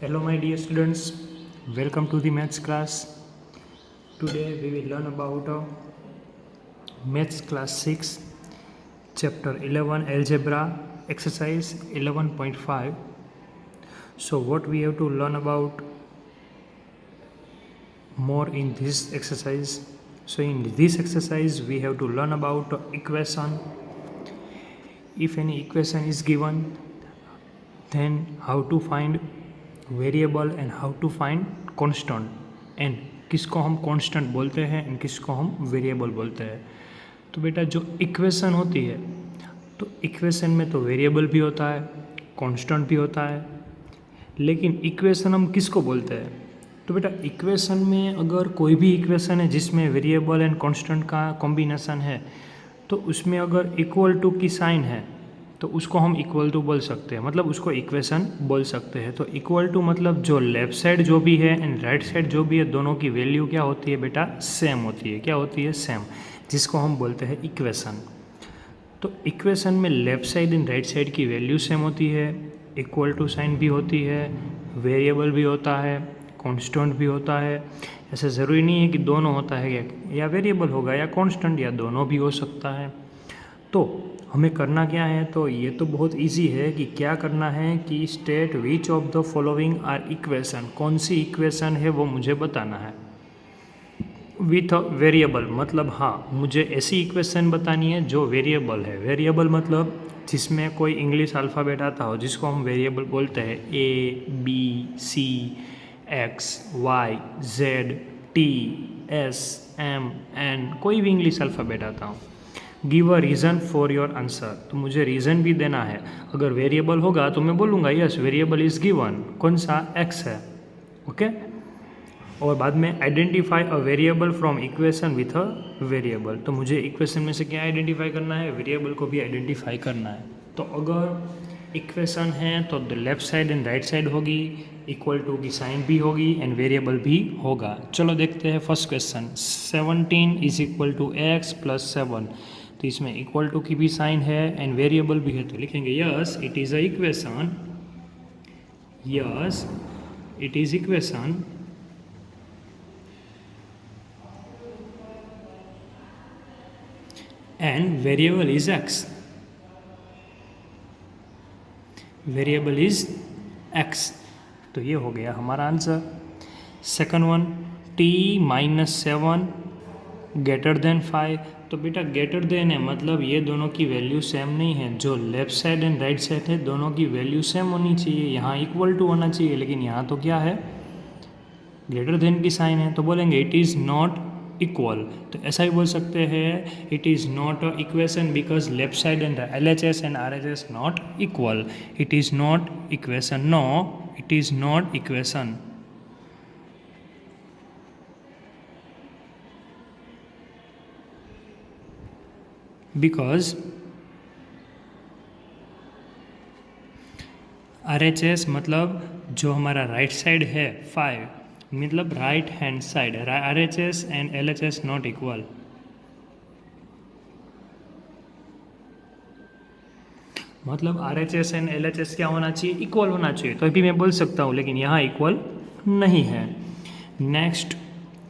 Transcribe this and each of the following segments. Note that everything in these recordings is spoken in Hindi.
Hello my dear students, welcome to the maths class. Today we will learn about maths class 6 chapter 11 algebra exercise 11.5. So what we have to learn about more in this exercise? So in this exercise we have to learn about equation. If any equation is given, then how to find variable and how to find constant and किसको हम कांस्टेंट बोलते हैं एंड किसको हम वेरिएबल बोलते हैं। तो बेटा जो इक्वेशन होती है तो इक्वेशन में तो वेरिएबल भी होता है, कांस्टेंट भी होता है, लेकिन इक्वेशन हम किसको बोलते हैं? तो बेटा इक्वेशन में अगर कोई भी इक्वेशन है जिसमें वेरिएबल एंड कांस्टेंट का कॉम्बिनेशन है तो उसमें अगर इक्वल टू की साइन है तो उसको हम इक्वल टू बोल सकते हैं, मतलब उसको इक्वेशन बोल सकते हैं। तो इक्वल टू मतलब जो लेफ्ट साइड जो भी है एंड राइट साइड जो भी है दोनों की वैल्यू क्या होती है बेटा? सेम होती है। क्या होती है? सेम, जिसको हम बोलते हैं इक्वेशन। तो इक्वेशन में left side and right side की वैल्यू सेम होती है, इक्वल टू साइन भी होती है, वेरिएबल भी होता है, कॉन्स्टेंट भी होता है। ऐसे ज़रूरी नहीं है कि दोनों होता है, या वेरिएबल होगा या कॉन्स्टेंट या दोनों भी हो सकता है। तो हमें करना क्या है? तो ये तो बहुत इजी है कि क्या करना है कि state which of the following are equation, कौन सी इक्वेशन है वो मुझे बताना है विथ वेरिएबल। मतलब हाँ, मुझे ऐसी इक्वेशन बतानी है जो वेरिएबल है। वेरिएबल मतलब जिसमें कोई इंग्लिश अल्फ़ाबेट आता हो जिसको हम वेरिएबल बोलते हैं। A B C X Y Z T S M N, कोई भी इंग्लिश अल्फ़ाबेट आता हो। Give a reason for your answer, तो मुझे रीज़न भी देना है। अगर वेरिएबल होगा तो मैं बोलूँगा यस वेरिएबल इज़ गिवन, कौन सा? एक्स है। ओके और बाद में identify a variable from equation with a variable. तो मुझे इक्वेशन में से क्या आइडेंटिफाई करना है? वेरिएबल को भी आइडेंटिफाई करना है। तो अगर इक्वेशन है तो left side and right side होगी, इक्वल टू की साइन भी होगी एंड वेरिएबल भी होगा। चलो देखते हैं first question. 17 is equal to x plus 7, तो इसमें इक्वल टू की भी साइन है एंड वेरिएबल भी है, तो लिखेंगे yes it is a equation, yes it is equation and variable is x, variable is x. तो ये हो गया हमारा answer. Second one, T minus 7 greater than 5, तो बेटा ग्रेटर देन है मतलब ये दोनों की वैल्यू सेम नहीं है। जो left side and right side है दोनों की वैल्यू सेम होनी चाहिए, यहाँ इक्वल टू होना चाहिए, लेकिन यहाँ तो क्या है? ग्रेटर देन की साइन है, तो बोलेंगे इट इज़ नॉट इक्वल। तो ऐसा ही बोल सकते हैं it is not a equation because left side and LHS and RHS not equal. It is not equation, no it is not equation. Because RHS मतलब जो हमारा राइट साइड है 5, मतलब right hand side, RHS and LHS not equal. मतलब RHS एंड LHS क्या होना चाहिए? इक्वल होना चाहिए, तो अभी मैं बोल सकता हूँ, लेकिन यहाँ इक्वल नहीं है। नेक्स्ट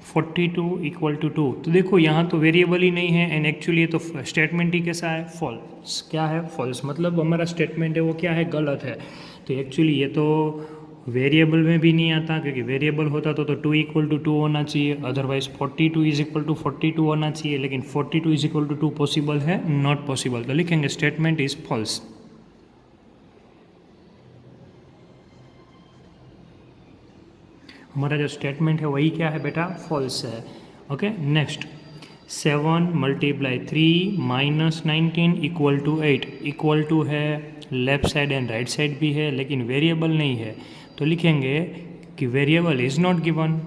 42 इक्वल टू 2, तो देखो यहाँ तो वेरिएबल ही नहीं है एंड एक्चुअली ये तो स्टेटमेंट ही कैसा है? फॉल्स। क्या है? फॉल्स, मतलब हमारा स्टेटमेंट है वो क्या है? गलत है। तो एक्चुअली ये तो वेरिएबल में भी नहीं आता, क्योंकि वेरिएबल होता तो 2 इक्वल टू 2 होना चाहिए, अदरवाइज 42 इज इक्वल टू 42 होना चाहिए, लेकिन 42 इज इक्वल टू 2 पॉसिबल है? Not possible. तो लिखेंगे स्टेटमेंट इज फॉल्स। हमारा जो स्टेटमेंट है वही क्या है बेटा? फॉल्स है। Okay next 7 multiply 3 minus 19 equal to 8, equal to है, left side and right side भी है, लेकिन वेरिएबल नहीं है, तो लिखेंगे कि variable is not given.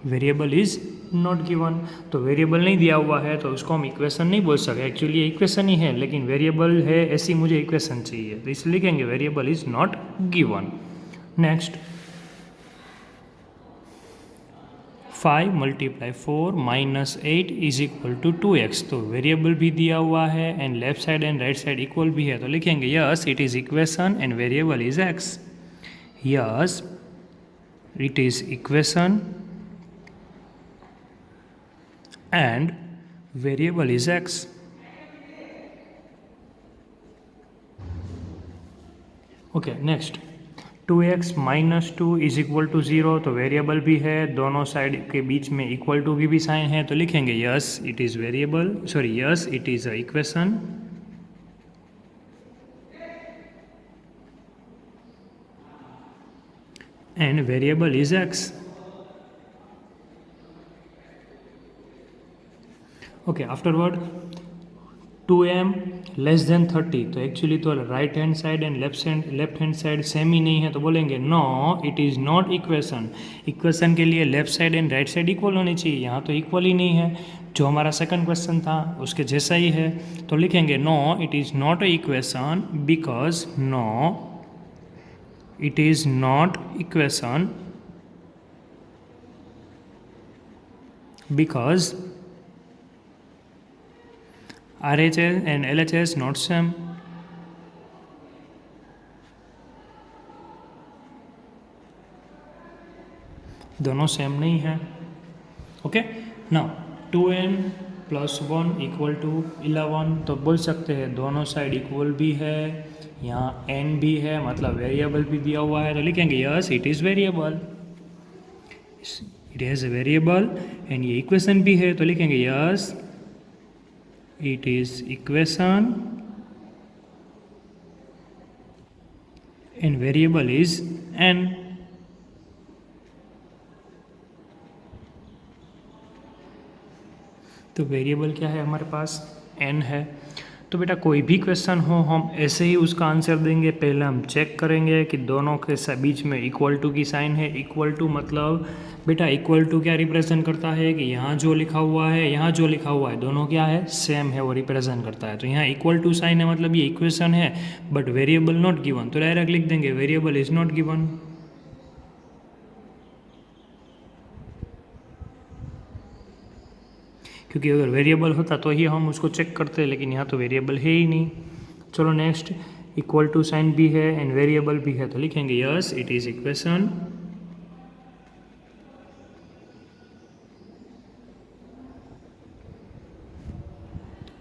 Variable is not given, तो वेरिएबल नहीं दिया हुआ है तो उसको हम इक्वेशन नहीं बोल सकते। एक्चुअली ये इक्वेशन ही है, लेकिन वेरिएबल है ऐसी मुझे इक्वेशन चाहिए, तो इसलिए लिखेंगे variable is not given. Next 5 multiply 4 minus 8 is equal to 2x। तो वेरिएबल भी दिया हुआ है and left side and right side equal भी है, तो लिखेंगे yes it is equation and variable is x। Yes it is equation and variable is x। Okay next, 2x minus 2 is equal to 0। तो वेरिएबल भी है, दोनों साइड के बीच में इक्वल टू की भी साइन है, तो लिखेंगे yes it is variable, sorry yes it is a equation and variable is x। Okay afterward 2m less than 30। तो एक्चुअली तो right hand side and left hand side same ही नहीं है, तो बोलेंगे no it is not equation. Equation के लिए left side and right side equal होनी चाहिए, यहाँ तो इक्वल ही नहीं है, जो हमारा सेकंड क्वेश्चन था उसके जैसा ही है। तो लिखेंगे no it is not a equation because no it is not equation because RHS and LHS not same। दोनों सेम नहीं है। Okay now 2n plus 1 equal to 11। तो बोल सकते हैं दोनों साइड इक्वल भी है, यहाँ n भी है, मतलब वेरिएबल भी दिया हुआ है, तो लिखेंगे yes it is variable, it has a variable and ये इक्वेशन भी है, तो लिखेंगे yes it is equation and variable is n। तो वेरिएबल क्या है हमारे पास n है। तो बेटा कोई भी क्वेश्चन हो हम ऐसे ही उसका आंसर देंगे, पहले हम चेक करेंगे कि दोनों के बीच में इक्वल टू की साइन है। इक्वल टू मतलब बेटा इक्वल टू क्या रिप्रेजेंट करता है कि यहाँ जो लिखा हुआ है यहाँ जो लिखा हुआ है दोनों क्या है सेम है, वो रिप्रेजेंट करता है। तो यहाँ इक्वल टू साइन है मतलब ये इक्वेशन है बट वेरिएबल नॉट गिवन, तो डायरेक्ट लिख देंगे वेरिएबल इज नॉट गिवन। क्योंकि अगर वेरिएबल होता तो ही हम उसको चेक करते, लेकिन यहाँ तो वेरिएबल है ही नहीं। चलो नेक्स्ट, इक्वल टू साइन भी है एंड वेरिएबल भी है, तो लिखेंगे yes it is equation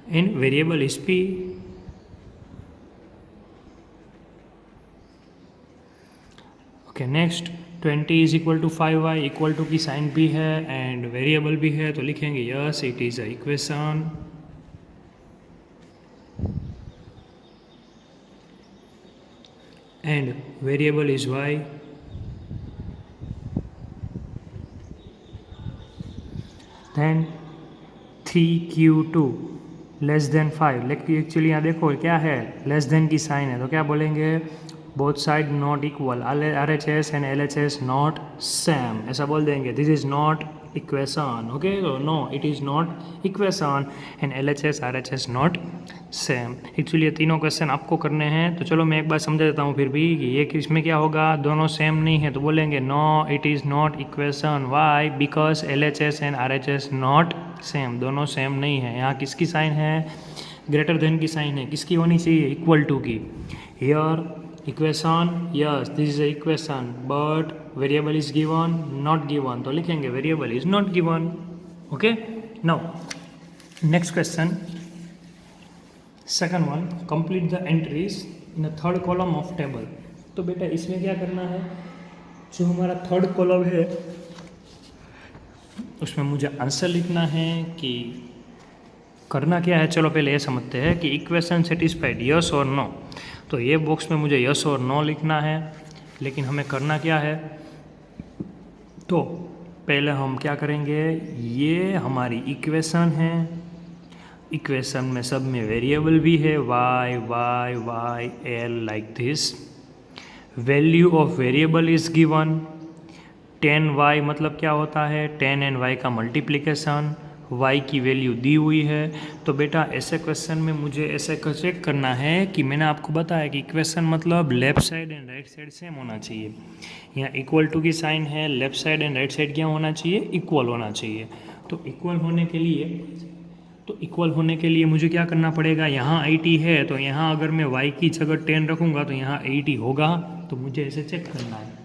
and variable is p। Okay next, 20 is equal to 5y equal to की साइन भी है एंड वेरिएबल भी है, तो लिखेंगे yes it is a equation and variable is y। Then 3q2 less than 5, लेकिन एक्चुअली यहाँ देखो क्या है लेस देन की साइन है, तो क्या बोलेंगे both side not equal, RHS and LHS not same, ऐसा बोल देंगे this is not equation. Okay no it is not equation and LHS RHS not same. Actually ये तीनों क्वेश्चन आपको करने हैं, तो चलो मैं एक बार समझा देता हूँ फिर भी कि ये इसमें क्या होगा, दोनों सेम नहीं है, तो बोलेंगे no it is not equation, why because LHS and RHS not same, दोनों सेम नहीं है। यहाँ किसकी साइन है ग्रेटर देन की साइन है, किसकी होनी चाहिए इक्वल टू की। Here equation yes this is a equation but variable is given not given, तो लिखेंगे variable is not given. Okay now next question, second one, complete the entries in the third column of table. तो बेटा इसमें क्या करना है, जो हमारा थर्ड कॉलम है उसमें मुझे आंसर लिखना है कि करना क्या है। चलो पहले ये समझते हैं कि इक्वेशन सेटिस्फाइड यस और नो, तो ये बॉक्स में मुझे यस और नो लिखना है, लेकिन हमें करना क्या है, तो पहले हम क्या करेंगे, ये हमारी इक्वेशन है, इक्वेशन में सब में वेरिएबल भी है y y y l like this, value of variable is given 10y मतलब क्या होता है 10 एंड y का मल्टीप्लिकेशन, y की वैल्यू दी हुई है। तो बेटा ऐसे क्वेश्चन में मुझे ऐसे चेक करना है कि मैंने आपको बताया कि इक्वेशन मतलब left side and right side same होना चाहिए। यहाँ इक्वल टू की साइन है, left side and right side क्या होना चाहिए, इक्वल होना चाहिए। तो इक्वल होने के लिए मुझे क्या करना पड़ेगा, यहाँ 80 है तो यहाँ अगर मैं y की जगह 10 रखूँगा तो यहाँ 80 होगा। तो मुझे ऐसे चेक करना है।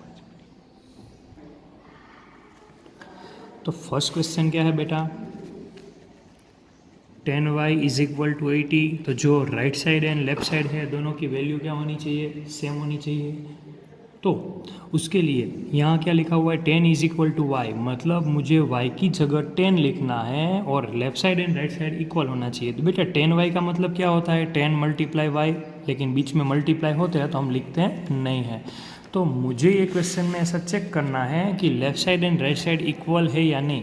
तो फर्स्ट क्वेश्चन क्या है बेटा, 10y इज इक्वल टू 80। तो जो right side and left side है दोनों की वैल्यू क्या होनी चाहिए, सेम होनी चाहिए। तो उसके लिए यहाँ क्या लिखा हुआ है, 10 इज इक्वल टू वाई, मतलब मुझे y की जगह 10 लिखना है और left side and right side equal होना चाहिए। तो बेटा 10y का मतलब क्या होता है, 10 मल्टीप्लाई वाई, लेकिन बीच में मल्टीप्लाई होते हैं तो हम लिखते हैं नहीं है। तो मुझे ये क्वेश्चन में ऐसा चेक करना है कि left side and right side equal है या नहीं।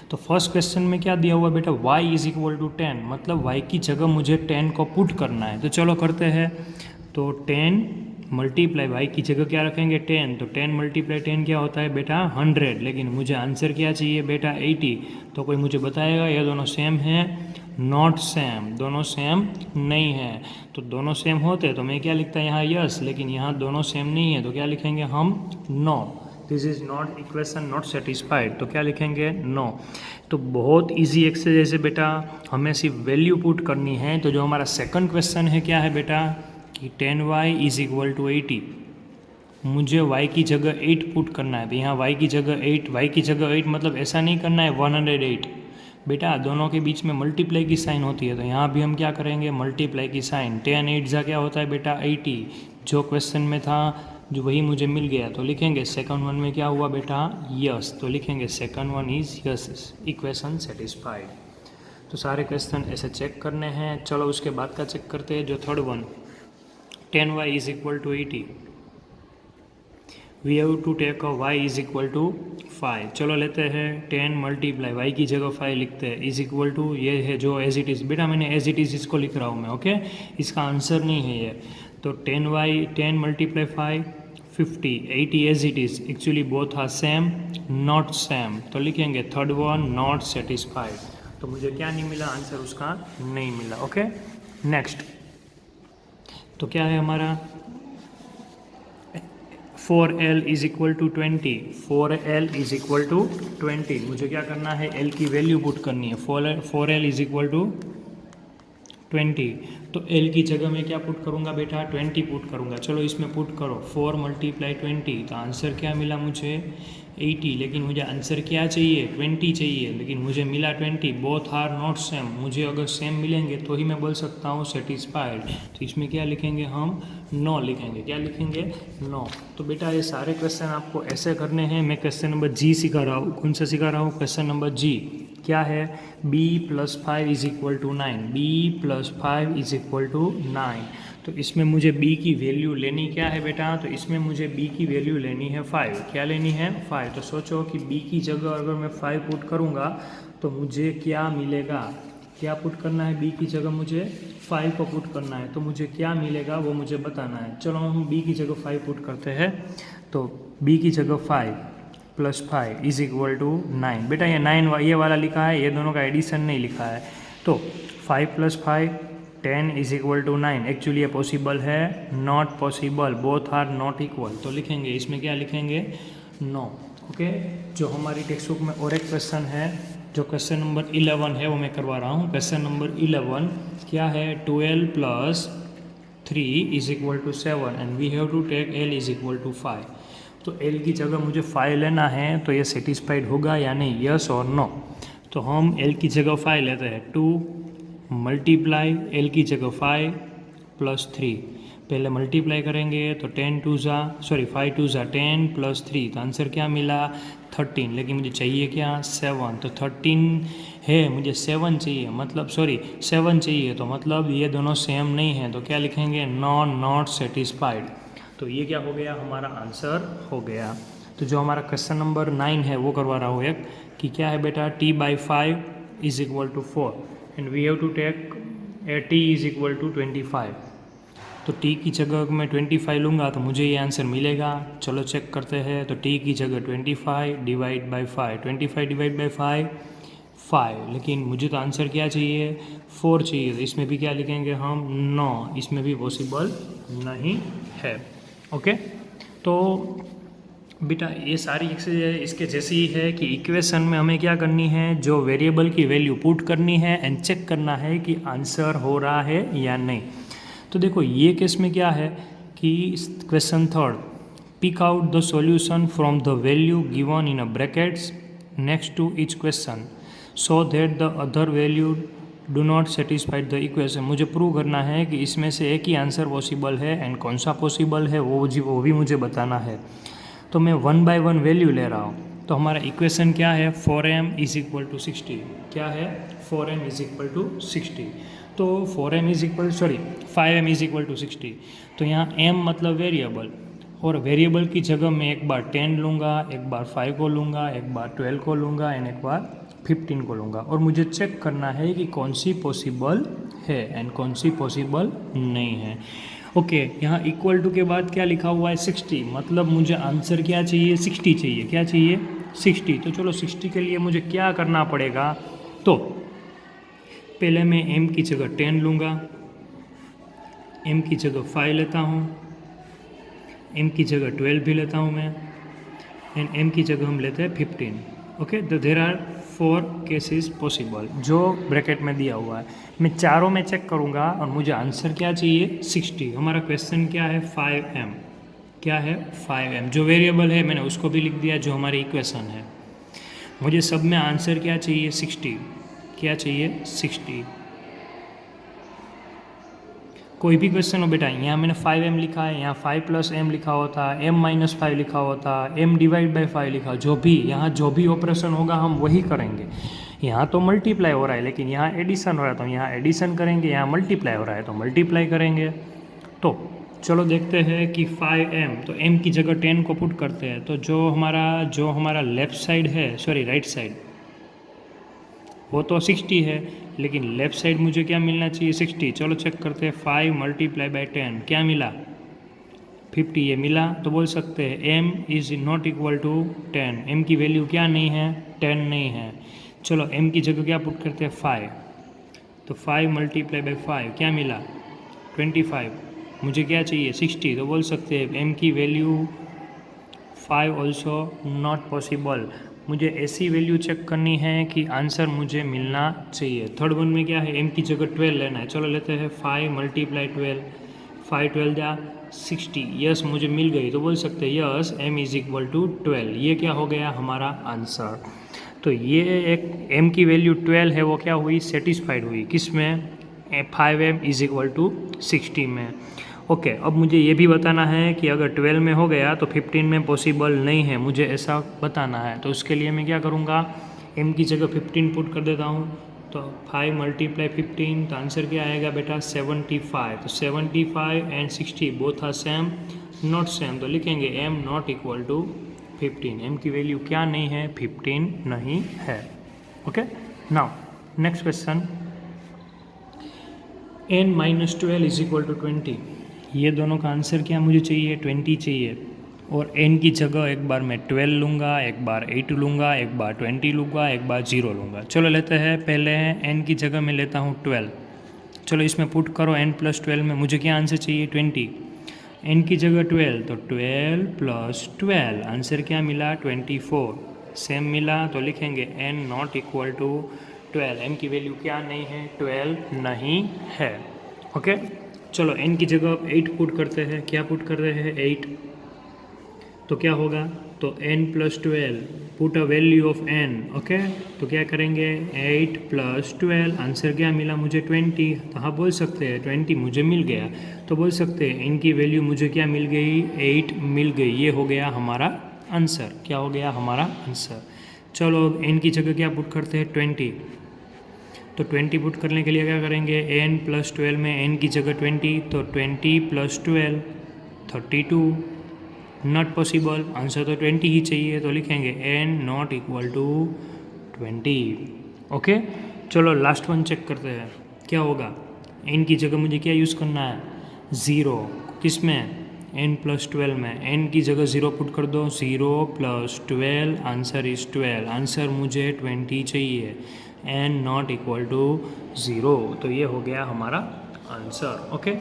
तो फर्स्ट क्वेश्चन में क्या दिया हुआ है बेटा, y इज इक्वल टू 10, मतलब y की जगह मुझे 10 को पुट करना है। तो चलो करते हैं। तो 10 मल्टीप्लाई वाई की जगह क्या रखेंगे 10, तो 10 मल्टीप्लाई 10 क्या होता है बेटा 100, लेकिन मुझे आंसर क्या चाहिए बेटा 80। तो कोई मुझे बताएगा ये दोनों सेम हैं, नॉट सेम, दोनों सेम नहीं है। तो दोनों सेम होते तो मैं क्या लिखता यहाँ यस, लेकिन यहाँ दोनों सेम नहीं है तो क्या लिखेंगे हम no, this is not equation not satisfied. तो क्या लिखेंगे नो। तो बहुत इजी एक्सरसाइज है बेटा, हमें सिर्फ वैल्यू पुट करनी है। तो जो हमारा सेकंड क्वेश्चन है क्या है बेटा कि 10y इज इक्वल टू 80, मुझे y की जगह 8 पुट करना है। तो यहाँ y की जगह 8 मतलब ऐसा नहीं करना है 108 बेटा, दोनों के बीच में मल्टीप्लाई की साइन होती है। तो यहाँ भी हम क्या करेंगे मल्टीप्लाई की साइन, 10 8 जा क्या होता है बेटा 80, जो क्वेश्चन में था जो वही मुझे मिल गया। तो लिखेंगे सेकंड वन में क्या हुआ बेटा यस, तो लिखेंगे second one is yes, equation satisfied. तो सारे क्वेश्चन ऐसे चेक करने हैं। चलो उसके बाद का चेक करते हैं, जो third one 10y is equal to 80, we have to take a y is equal to 5। चलो लेते हैं 10 मल्टीप्लाई y की जगह 5 लिखते हैं इज इक्वल टू, ये है जो एज इट इज़, बेटा मैंने एज इट इज़ इसको लिख रहा हूँ मैं, ओके इसका आंसर नहीं है ये। तो 10 multiply 5 50, 80 as it is, actually both are same not same. तो लिखेंगे थर्ड वन नॉट सेटिस्फाइड। तो मुझे क्या नहीं मिला, आंसर उसका नहीं मिला। ओके नेक्स्ट, तो क्या है हमारा 4l is equal to 20, 4l is equal to 20, मुझे क्या करना है l की वैल्यू पुट करनी है। 4l इज इक्वल टू 20, तो l की जगह मैं क्या पुट करूँगा बेटा 20 पुट करूँगा। चलो इसमें पुट करो 4 मल्टीप्लाई 20, तो आंसर क्या मिला मुझे 80, लेकिन मुझे आंसर क्या चाहिए 20 चाहिए, लेकिन मुझे मिला 20। बोथ आर नॉट सेम, मुझे अगर सेम मिलेंगे तो ही मैं बोल सकता हूँ सेटिस्फाइड। तो इसमें क्या लिखेंगे हम नो लिखेंगे, क्या लिखेंगे नो। तो बेटा ये सारे क्वेश्चन आपको ऐसे करने हैं। मैं क्वेश्चन नंबर जी सिखा रहा हूँ, कौन सा सिखा रहा हूँ, क्वेश्चन नंबर जी क्या है, b + 5 is equal to 9, b + 5 is equal to 9। तो इसमें मुझे b की वैल्यू लेनी क्या है बेटा, तो इसमें मुझे b की वैल्यू लेनी है 5। क्या लेनी है 5। तो सोचो कि b की जगह अगर मैं 5 पुट करूँगा तो मुझे क्या मिलेगा, क्या पुट करना है b की जगह मुझे 5 को पुट करना है, तो मुझे क्या मिलेगा वो मुझे बताना है। चलो हम b की जगह 5 पुट करते हैं। तो b की जगह 5 + 5 इज इक्वल टू 9। बेटा ये 9 ये वाला लिखा है, ये दोनों का एडिशन नहीं लिखा है। तो 5 + 5 10 इज इक्वल टू 9, एक्चुअली ये पॉसिबल है, not possible, both are not equal. तो लिखेंगे इसमें क्या लिखेंगे नो। ओके जो हमारी टेक्स्ट बुक में और एक क्वेश्चन है, जो क्वेश्चन नंबर 11 है वो मैं करवा रहा हूँ। क्वेश्चन नंबर 11 क्या है, 12 + 3 is equal to 7 and we have to take l is equal to 5। तो l की जगह मुझे 5 लेना है, तो ये सेटिस्फाइड होगा या नहीं, यस और नो। तो हम l की जगह 5 लेते हैं, 2 मल्टीप्लाई l की जगह 5 + 3, पहले मल्टीप्लाई करेंगे तो 5 2 ज़ा 10 + 3, तो आंसर क्या मिला 13, लेकिन मुझे चाहिए क्या 7। तो 13 है, मुझे 7 चाहिए, मतलब 7 चाहिए, तो मतलब ये दोनों सेम नहीं है। तो क्या लिखेंगे नॉट सेटिस्फाइड। तो ये क्या हो गया, हमारा आंसर हो गया। तो जो हमारा क्वेश्चन नंबर 9 है वो करवा रहा हूँ एक, कि क्या है बेटा t/5 is equal to 4 and we have to take t is equal to 25। तो t की जगह मैं 25 लूँगा तो मुझे ये आंसर मिलेगा। चलो चेक करते हैं। तो t की जगह 25 डिवाइड बाई 5, 25 डिवाइड बाई 5 5, लेकिन मुझे तो आंसर क्या चाहिए, 4 चाहिए। तो इसमें भी क्या लिखेंगे हम, नो, इसमें भी पॉसिबल नहीं है। ओके, तो बेटा ये सारी एक्सरसाइज इसके जैसी ही है कि इक्वेशन में हमें क्या करनी है, जो वेरिएबल की वैल्यू पुट करनी है एंड चेक करना है कि आंसर हो रहा है या नहीं। तो देखो ये केस में क्या है कि question third, pick out the solution from the value given in a brackets next to each question so that the other value do not satisfied the equation. मुझे प्रूव करना है कि इसमें से एक ही आंसर पॉसिबल है एंड कौन सा पॉसिबल है वो भी मुझे बताना है। तो मैं 1 बाय 1 वैल्यू ले रहा हूँ। तो हमारा इक्वेशन क्या है, 4m इज इक्वल टू 60। क्या है, 4m इज इक्वल टू 60। तो 5m इज इक्वल टू 60। तो यहाँ m मतलब वेरिएबल, और वेरिएबल की जगह मैं एक बार 10 लूँगा, एक बार 5 को लूँगा, एक बार 12 को लूँगा एंड एक बार 15 को लूँगा। और मुझे चेक करना है कि कौन सी पॉसिबल है एंड कौन सी पॉसिबल नहीं है। ओके, यहाँ इक्वल टू के बाद क्या लिखा हुआ है, 60, मतलब मुझे आंसर क्या चाहिए, 60 चाहिए। क्या चाहिए, 60। तो चलो 60 के लिए मुझे क्या करना पड़ेगा, तो पहले मैं m की जगह 10 लूँगा, m की जगह 5 लेता हूँ, m की जगह 12 भी लेता हूँ मैं, एंड m की जगह हम लेते हैं 15। ओके, तो देर आर 4 केसेस पॉसिबल जो ब्रैकेट में दिया हुआ है। मैं चारों में चेक करूँगा और मुझे आंसर क्या चाहिए, 60। हमारा क्वेश्चन क्या है, 5m। क्या है, 5m। जो वेरिएबल है मैंने उसको भी लिख दिया जो हमारी इक्वेशन है। मुझे सब में आंसर क्या चाहिए, 60। क्या चाहिए, 60। कोई भी क्वेश्चन हो बेटा, यहाँ मैंने 5m लिखा है, यहाँ 5 + m लिखा होता, m-5 लिखा होता, m डिवाइड बाई 5 लिखा, जो भी यहाँ जो भी ऑपरेशन होगा हम वही करेंगे। यहाँ तो मल्टीप्लाई हो रहा है लेकिन यहाँ एडिशन हो रहा है, तो यहाँ एडिशन करेंगे, यहाँ मल्टीप्लाई हो रहा है तो मल्टीप्लाई करेंगे। तो चलो देखते हैं कि 5m, तो m की जगह 10 को पुट करते हैं। तो जो हमारा लेफ्ट साइड है, सॉरी राइट साइड, वो तो 60 है, लेकिन लेफ्ट साइड मुझे क्या मिलना चाहिए, 60। चलो चेक करते हैं, 5 × 10 क्या मिला, 50। ये मिला, तो बोल सकते हैं m is not equal to 10। m की वैल्यू क्या नहीं है, 10 नहीं है। चलो m की जगह क्या पुट करते हैं, 5। तो 5 × 5 क्या मिला, 25। मुझे क्या चाहिए, 60। तो बोल सकते हैं m की वैल्यू 5 ऑल्सो नॉट पॉसिबल। मुझे ऐसी वैल्यू चेक करनी है कि आंसर मुझे मिलना चाहिए। थर्ड वन में क्या है, m की जगह 12 लेना है। चलो लेते हैं 5 × 12, 5 12 जा 60। यस, मुझे मिल गई। तो बोल सकते हैं yes m is equal to 12। ये क्या हो गया हमारा आंसर। तो ये एक m की वैल्यू 12 है, वो क्या हुई, सेटिस्फाइड हुई। किस में, 5m इज़ इक्वल टू 60 में। ओके, अब मुझे ये भी बताना है कि अगर 12 में हो गया तो 15 में पॉसिबल नहीं है, मुझे ऐसा बताना है। तो उसके लिए मैं क्या करूँगा, m की जगह 15 पुट कर देता हूँ। तो 5 × 15, तो आंसर क्या आएगा बेटा, 75। तो 75 and 60 both are same, not same, तो लिखेंगे m not equal to 15। m की वैल्यू क्या नहीं है, 15 नहीं है। Okay, now next question, n-12 is equal to 20। ये दोनों का आंसर क्या मुझे चाहिए, 20 चाहिए। और n की जगह एक बार मैं 12 लूँगा, एक बार 8 लूँगा, एक बार 20 लूँगा, एक बार 0 लूँगा। चलो लेते हैं, पहले n की जगह मैं लेता हूँ 12। चलो इसमें पुट करो, n + 12 में मुझे क्या आंसर चाहिए, 20। n की जगह 12, तो 12 + 12, आंसर क्या मिला, 24। सेम मिला, तो लिखेंगे n not equal to 12। m की वैल्यू क्या नहीं है, 12 नहीं है। ओके, चलो n की जगह 8 पुट करते हैं। क्या पुट कर रहे हैं, 8। तो क्या होगा, तो n + 12, put a value of n। Okay, तो क्या करेंगे, 8 + 12, आंसर क्या मिला मुझे, 20। तो हाँ बोल सकते हैं 20 मुझे मिल गया। तो बोल सकते हैं इनकी वैल्यू मुझे क्या मिल गई, 8 मिल गई। ये हो गया हमारा आंसर। क्या हो गया हमारा आंसर। चलो अब n की जगह क्या पुट करते हैं, 20। तो 20 पुट करने के लिए क्या करेंगे, n + 12 में n की जगह 20, तो 20 + 12 32। नॉट पॉसिबल, आंसर तो 20 ही चाहिए, तो लिखेंगे n not equal to 20। Okay, चलो लास्ट वन चेक करते हैं क्या होगा। n की जगह मुझे क्या यूज़ करना है, 0। किस में, n + 12 में n की जगह 0 पुट कर दो, 0 + 12, आंसर इज़ 12। आंसर मुझे 20 चाहिए। N not equal to 0। तो ये हो गया हमारा आंसर। ओके,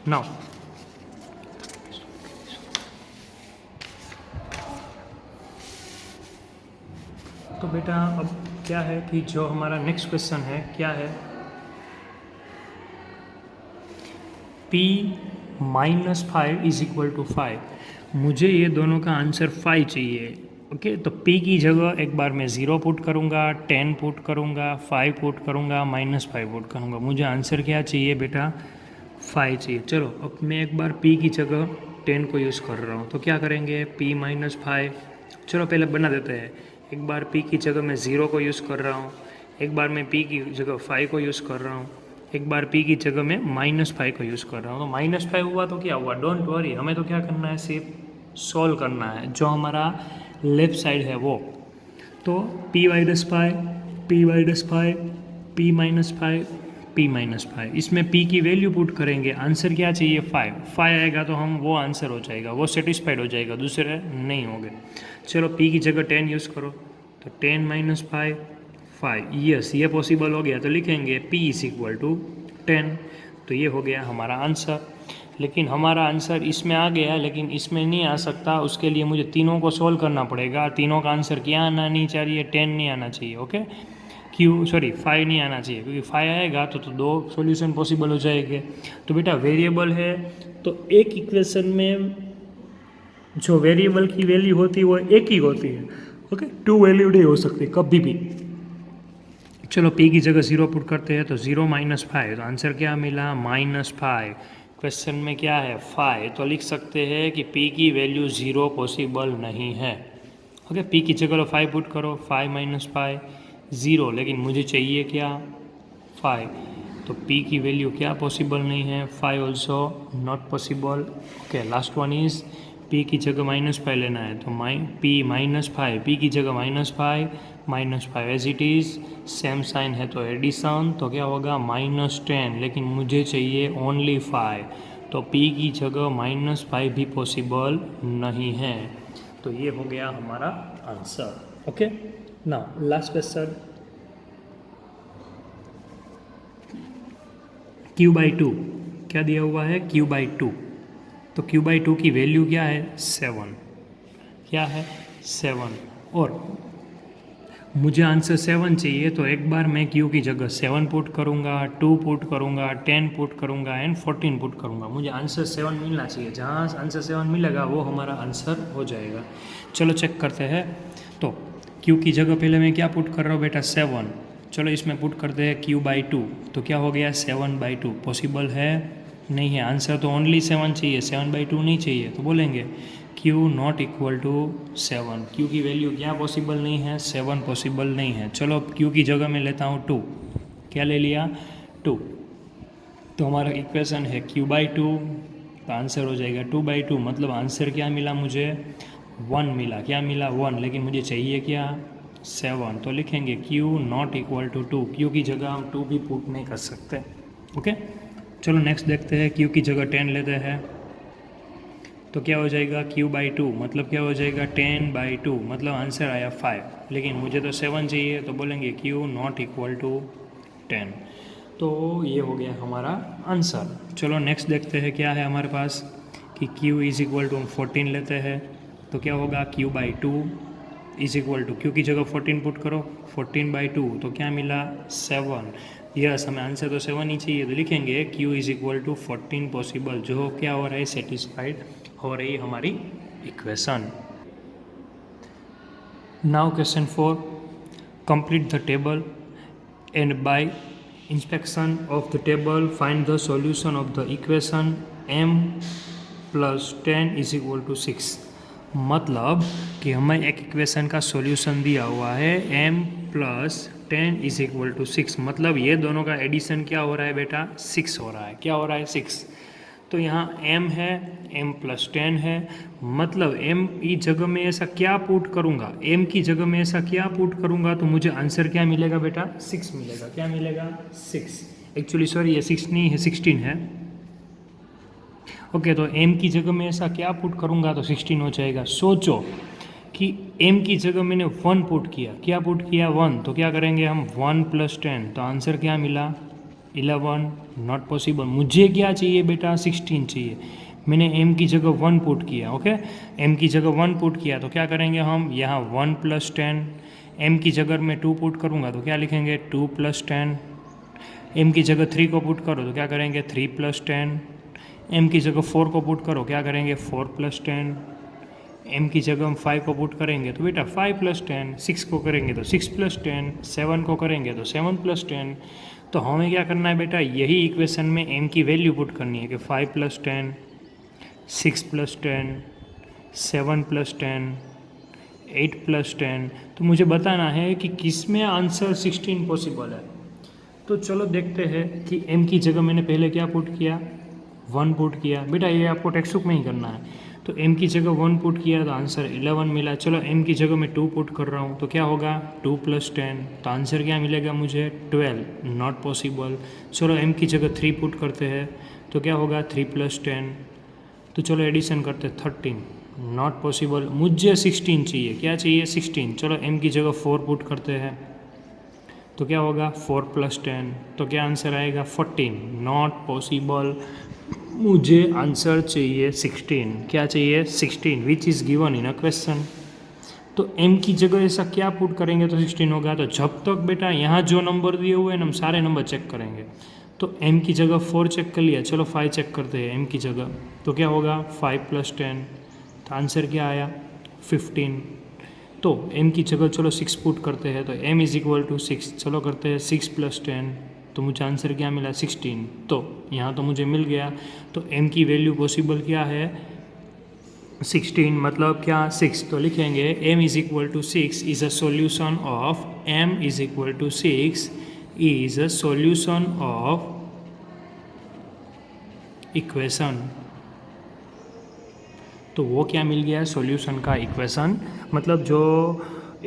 नाउ तो बेटा अब क्या है कि जो हमारा नेक्स्ट क्वेश्चन है क्या है, p minus 5 is equal to 5। मुझे ये दोनों का आंसर 5 चाहिए। ओके, तो p की जगह एक बार मैं 0 पुट करूँगा, 10 पुट करूँगा, 5 पुट करूँगा, -5 पुट करूँगा। मुझे आंसर क्या चाहिए बेटा? 5 चाहिए। चलो अब मैं एक बार p की जगह 10 को यूज़ कर रहा हूँ, तो क्या करेंगे? p minus 5। चलो पहले बना देते हैं। एक बार p की जगह मैं 0 को यूज़ कर रहा हूँ, एक बार मैं p की जगह 5 को यूज़ कर रहा हूँ, एक बार p की जगह मैं -5 को यूज़ कर रहा हूँ। तो -5 हुआ तो क्या हुआ? डोंट वरी, हमें तो क्या करना है? सिर्फ सॉल्व करना है जो हमारा लेफ्ट साइड है वो। तो p minus 5, p minus 5, p minus 5, p minus 5, इसमें p की वैल्यू पुट करेंगे। आंसर क्या चाहिए? 5 आएगा तो हम वो आंसर हो जाएगा, वो सेटिस्फाइड हो जाएगा, दूसरे नहीं होंगे। चलो p की जगह 10 यूज़ करो, तो 10 माइनस 5, 5, यस ये पॉसिबल हो गया। तो लिखेंगे p इज इक्वल टू 10। तो ये हो गया हमारा आंसर। लेकिन हमारा आंसर इसमें आ गया, लेकिन इसमें नहीं आ सकता। उसके लिए मुझे तीनों को सोल्व करना पड़ेगा। तीनों का आंसर क्या आना नहीं चाहिए? 10 नहीं आना चाहिए। ओके, 5 नहीं आना चाहिए, क्योंकि 5 आएगा तो दो सॉल्यूशन पॉसिबल हो जाएंगे। तो बेटा वेरिएबल है तो एक इक्वेशन में जो वेरिएबल की वैल्यू होती है वो एक ही होती है। ओके, 2 वैल्यू नहीं हो सकती कभी भी। चलो p की जगह 0 पुट करते हैं, तो 0 माइनस 5, तो आंसर क्या मिला? -5। क्वेश्चन में क्या है? 5, तो लिख सकते हैं कि p की वैल्यू 0 पॉसिबल नहीं है। ओके, p की जगह 5 पुट करो, 5 माइनस 5 0, लेकिन मुझे चाहिए क्या? 5। तो p की वैल्यू क्या पॉसिबल नहीं है? 5 also not possible. Okay, last one is p की जगह -5 लेना है, तो p माइनस 5, p की जगह -5 as it is, same sign है तो एडिशन, तो क्या होगा? -10, लेकिन मुझे चाहिए ओनली 5, तो p की जगह -5 भी पॉसिबल नहीं है। तो ये हो गया हमारा answer. Okay, now last question, q/2 क्या दिया हुआ है? q/2। तो q/2 की वैल्यू क्या है? 7। क्या है? 7। और मुझे आंसर 7 चाहिए, तो एक बार मैं q की जगह 7 पुट करूँगा, 2 पुट करूँगा, 10 पुट करूँगा एंड 14 पुट करूँगा। मुझे आंसर 7 मिलना चाहिए। जहाँ आंसर 7 मिलेगा वो हमारा आंसर हो जाएगा। चलो चेक करते हैं। तो q की जगह पहले मैं क्या पुट कर रहा हूँ बेटा? 7। चलो इसमें पुट करते हैं q/2, तो क्या हो गया? 7/2 पॉसिबल है? नहीं है। आंसर तो ओनली 7 चाहिए, 7/2 नहीं चाहिए। तो बोलेंगे q not equal to 7। q की वैल्यू क्या पॉसिबल नहीं है? 7 पॉसिबल नहीं है। चलो q की जगह मैं लेता हूँ 2। क्या ले लिया? 2। तो हमारा इक्वेशन है q/2, तो आंसर हो जाएगा 2/2। मतलब आंसर क्या मिला मुझे? 1 मिला। क्या मिला? 1। लेकिन मुझे चाहिए क्या? 7। तो लिखेंगे q not equal to 2। q की जगह हम 2 भी पुट नहीं कर सकते। ओके, चलो नेक्स्ट देखते हैं। q की जगह 10 लेते हैं, तो क्या हो जाएगा? q/2 मतलब क्या हो जाएगा? 10/2, मतलब आंसर आया 5। लेकिन मुझे तो 7 चाहिए, तो बोलेंगे q नॉट इक्वल टू 10। तो ये हो गया हमारा आंसर। चलो नेक्स्ट देखते हैं क्या है हमारे पास, कि q इज़ इक्वल टू हम 14 लेते हैं, तो क्या होगा? q/2 is equal to, q की जगह 14 पुट करो, 14/2, तो क्या मिला? 7। यस, हमें आंसर तो 7 ही चाहिए, तो लिखेंगे q is equal to 14 possible, जो क्या हो रहा है? सेटिस्फाइड हो रही हमारी equation. Now question 4, complete the table and by inspection of the table find the solution of the equation m plus 10 is equal to 6। मतलब कि हमें एक इक्वेशन का सॉल्यूशन दिया हुआ है m plus 10 is equal to 6। मतलब ये दोनों का एडिशन क्या हो रहा है बेटा? 6 हो रहा है। क्या हो रहा है? 6। तो यहाँ m है, m plus 10 है, मतलब m की जगह में ऐसा क्या पुट करूँगा? m की जगह में ऐसा क्या पुट करूँगा तो मुझे आंसर क्या मिलेगा बेटा? 6 मिलेगा। क्या मिलेगा? 6। एक्चुअली सॉरी, ये 6 नहीं है, 16 है। ओके, तो m की जगह में ऐसा क्या पुट करूँगा तो 16 हो जाएगा। सोचो कि m की जगह मैंने 1 पुट किया, क्या पुट किया 1, तो क्या करेंगे हम 1 + 10, तो आंसर क्या मिला 11, नॉट पॉसिबल। मुझे क्या चाहिए बेटा 16 चाहिए, मैंने m की जगह 1 पुट किया, ओके m की जगह 1 पुट किया, तो क्या करेंगे हम यहाँ 1 + 10, m की जगह मैं 2 पुट करूँगा तो क्या लिखेंगे 2 + 10, m की जगह 3 को पुट करो तो क्या करेंगे 3 + 10, m की जगह 4 को पुट करो क्या करेंगे 4 + 10, m की जगह हम 5 को पुट करेंगे तो बेटा 5 + 10, 6 को करेंगे तो 6 + 10, 7 को करेंगे तो 7 + 10। तो हमें क्या करना है बेटा, यही इक्वेशन में m की वैल्यू पुट करनी है कि 5 + 10, 6 + 10, 7 + 10, 8 + 10। तो मुझे बताना है कि किस में आंसर 16 पॉसिबल है। तो चलो देखते हैं कि m की जगह मैंने पहले क्या पुट किया 1 पुट किया, बेटा ये आपको टेक्स्ट बुक में ही करना है। तो m की जगह 1 पुट किया तो आंसर 11 मिला। चलो m की जगह मैं 2 पुट कर रहा हूँ तो क्या होगा 2 + 10, तो आंसर क्या मिलेगा मुझे 12, नॉट पॉसिबल। चलो m की जगह 3 पुट करते हैं तो क्या होगा 3 + 10, तो चलो एडिशन करते हैं 13, नॉट पॉसिबल। मुझे 16 चाहिए, क्या चाहिए 16। चलो m की जगह 4 पुट करते हैं तो क्या होगा 4 + 10, तो क्या आंसर आएगा 14, नॉट पॉसिबल। मुझे आंसर चाहिए 16, क्या चाहिए 16, which is given in a question. तो m की जगह ऐसा क्या पुट करेंगे तो 16 होगा। तो जब तक बेटा यहाँ जो नंबर दिए हुए हैं हम सारे नंबर चेक करेंगे। तो m की जगह 4 चेक कर लिया, चलो 5 चेक करते हैं m की जगह, तो क्या होगा 5 + 10, तो आंसर क्या आया 15। तो m की जगह चलो 6 पुट करते हैं तो m = 6, चलो करते हैं 6 + 10, तो मुझे आंसर क्या मिला 16। तो यहाँ तो मुझे मिल गया। तो m की वैल्यू पॉसिबल क्या है 16, मतलब क्या 6, तो लिखेंगे m = 6 is a solution of m = 6 is a solution of equation. तो वो क्या मिल गया सॉल्यूशन का इक्वेशन, मतलब जो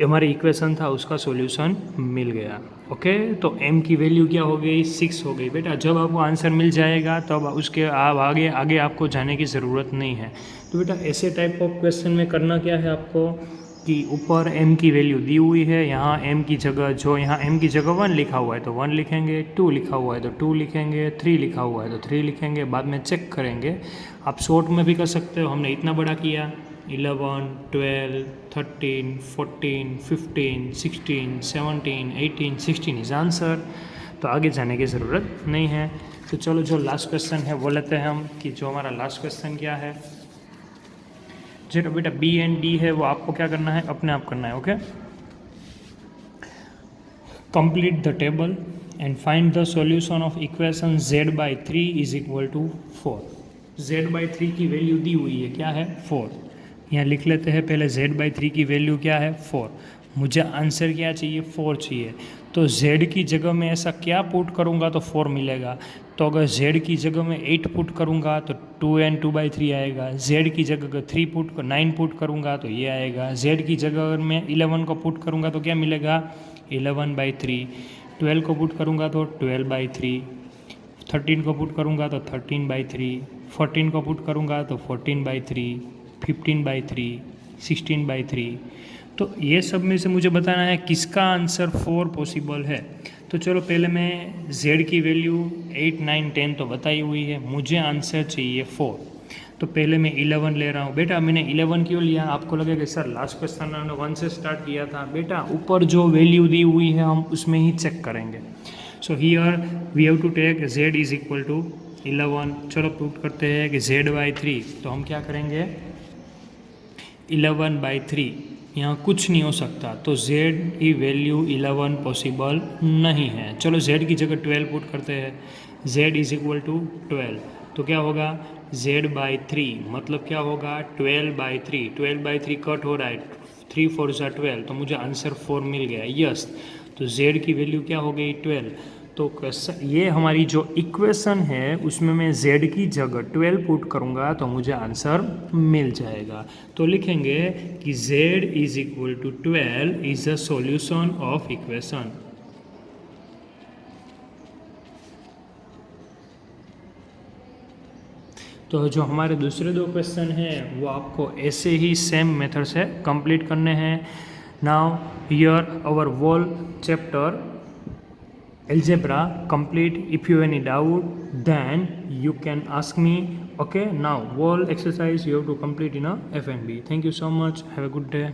हमारे इक्वेशन था उसका सॉल्यूशन मिल गया। ओके, तो m की वैल्यू क्या हो गई 6 हो गई। बेटा जब आपको आंसर मिल जाएगा तब उसके आप आगे आगे आपको जाने की ज़रूरत नहीं है। तो बेटा ऐसे टाइप ऑफ क्वेश्चन में करना क्या है आपको कि ऊपर m की वैल्यू दी हुई है, यहाँ m की जगह जो यहाँ m की जगह 1 लिखा हुआ है तो 1 लिखेंगे, 2 लिखा हुआ है तो 2 लिखेंगे, 3 लिखा हुआ है तो 3 लिखेंगे, बाद में चेक करेंगे। आप शॉर्ट में भी कर सकते हो, हमने इतना बड़ा किया 11, 12, 13, 14, 15, 16, 17, 18, 16 इज आंसर। तो आगे जाने की ज़रूरत नहीं है। तो चलो जो लास्ट क्वेश्चन है वो लेते हैं हम, कि जो हमारा लास्ट क्वेश्चन क्या है। जो बेटा बी एंड डी है वो आपको क्या करना है अपने आप करना है। Okay, complete the table and find the solution of equation z/3 = 4। z/3 की वैल्यू दी हुई है, क्या है 4। यहाँ लिख लेते हैं पहले z/3 की वैल्यू क्या है 4। मुझे आंसर क्या चाहिए 4 चाहिए। तो z की जगह में ऐसा क्या पुट करूँगा तो 4 मिलेगा। तो अगर z की जगह में 8 पुट करूँगा तो 2n 2/3 आएगा। z की जगह अगर 9 पुट करूँगा तो ये आएगा। z की जगह अगर मैं 11 को पुट करूँगा तो क्या मिलेगा 11/3। 12 को पुट करूँगा तो 12/3। 13 को पुट करूँगा तो 13/3। 14 को पुट करूँगा तो 14/3। 15/3। 16/3। तो ये सब में से मुझे बताना है किसका आंसर 4 पॉसिबल है। तो चलो पहले मैं z की वैल्यू 8, 9, 10 तो बताई हुई है, मुझे आंसर चाहिए 4। तो पहले मैं 11 ले रहा हूँ। बेटा मैंने 11 क्यों लिया, आपको लगेगा सर लास्ट क्वेश्चन हमने 1 से स्टार्ट किया था। बेटा ऊपर जो वैल्यू दी हुई है हम उसमें ही चेक करेंगे। So here we have to take z = 11। चलो पुट करते हैं कि z/3, तो हम क्या करेंगे 11/3, यहाँ कुछ नहीं हो सकता, तो z की वैल्यू 11 पॉसिबल नहीं है। चलो z की जगह 12 पुट करते हैं, z = 12, तो क्या होगा z/3, मतलब क्या होगा 12/3। 12/3 कट हो रहा है, 3 4 ज़ा 12, तो मुझे आंसर 4 मिल गया। यस, तो z की वैल्यू क्या हो गई 12। तो ये हमारी जो इक्वेशन है उसमें मैं z की जगह 12 पुट करूँगा तो मुझे आंसर मिल जाएगा। तो लिखेंगे कि z = 12 is a solution of equation. तो जो हमारे दूसरे 2 क्वेश्चन हैं वो आपको ऐसे ही सेम मेथड से कंप्लीट करने हैं. Now here our whole chapter algebra complete. If you have any doubt then you can ask me. Okay, now whole exercise you have to complete in a FNB. Thank you so much. Have a good day.